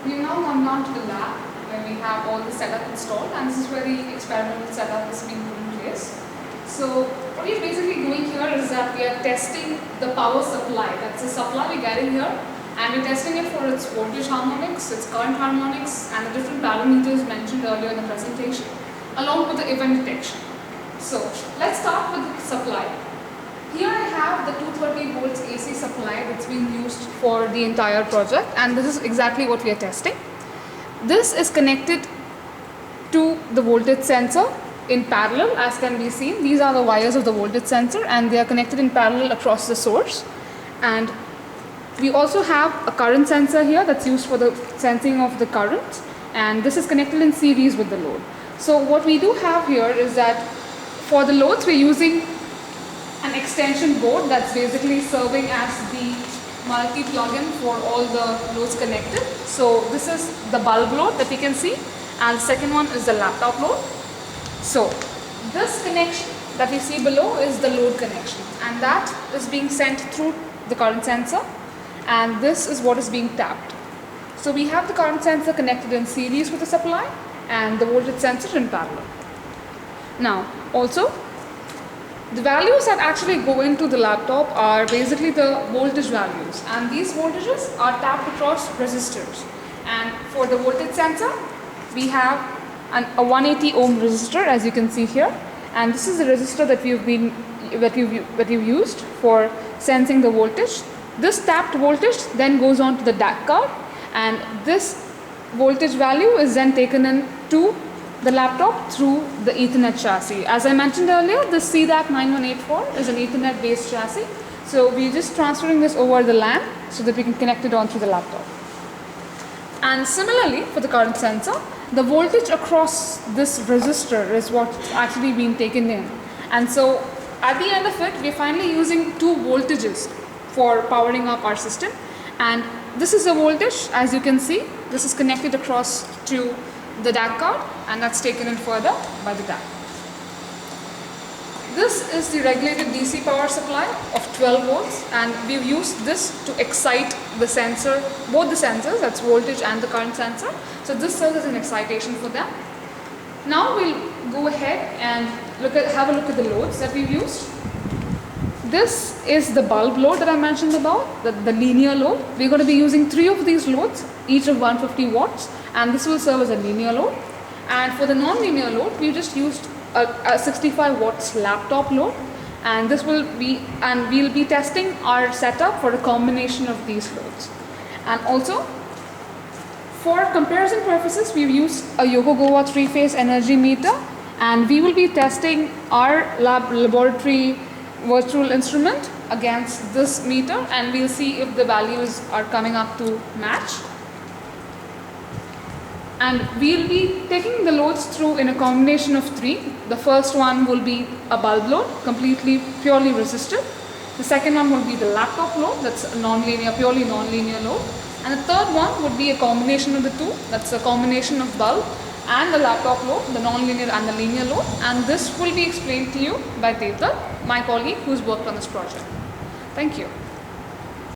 We've now come down to the lab where we have all the setup installed, and this is where the experimental setup is being put in place. So what we're basically doing here is that we are testing the power supply. That's the supply we're getting here, and we're testing it for its voltage harmonics, its current harmonics, and the different parameters mentioned earlier in the presentation, along with the event detection. So let's start with the supply. Here I have the 230 volts AC supply that's being used for the entire project, and this is exactly what we are testing. This is connected to the voltage sensor in parallel, as can be seen. These are the wires of the voltage sensor, and they are connected in parallel across the source. And we also have a current sensor here that's used for the sensing of the current, and this is connected in series with the load. So what we do have here is that for the loads we're using an extension board that's basically serving as the multi-plug-in for all the loads connected. So this is the bulb load that we can see, and the second one is the laptop load. So this connection that we see below is the load connection, and that is being sent through the current sensor, and this is what is being tapped. So we have the current sensor connected in series with the supply and the voltage sensor in parallel. Now also, the values that actually go into the laptop are basically the voltage values, and these voltages are tapped across resistors. And for the voltage sensor, we have a 180 ohm resistor, as you can see here, and this is the resistor that we've used for sensing the voltage. This tapped voltage then goes on to the DAC card, and this voltage value is then taken in to the laptop through the Ethernet chassis. As I mentioned earlier, the CDAC 9184 is an Ethernet based chassis. So we're just transferring this over the LAN so that we can connect it onto the laptop. And similarly, for the current sensor, the voltage across this resistor is what's actually being taken in. And so at the end of it, we're finally using two voltages for powering up our system. And this is the voltage, as you can see. This is connected across to the DAC card, and that's taken in further by the DAC. This is the regulated DC power supply of 12 volts, and we've used this to excite the sensor, both the sensors, that's voltage and the current sensor. So this serves as an excitation for them. Now we'll go ahead and have a look at the loads that we've used. This is the bulb load that I mentioned about, the linear load. We're going to be using 3 of these loads, each of 150 watts, and this will serve as a linear load. And for the non-linear load, we just used a 65 watts laptop load, and we'll be testing our setup for a combination of these loads. And also, for comparison purposes, we've used a Yokogawa 3-phase energy meter, and we will be testing our laboratory virtual instrument against this meter, and we'll see if the values are coming up to match. And we'll be taking the loads through in a combination of 3. The first one will be a bulb load, completely purely resistive. The second one will be the laptop load, that's a purely non-linear load. And the third one would be a combination of the two, that's a combination of bulb and the laptop load, the non-linear and the linear load. And this will be explained to you by Deepta, my colleague who's worked on this project. Thank you.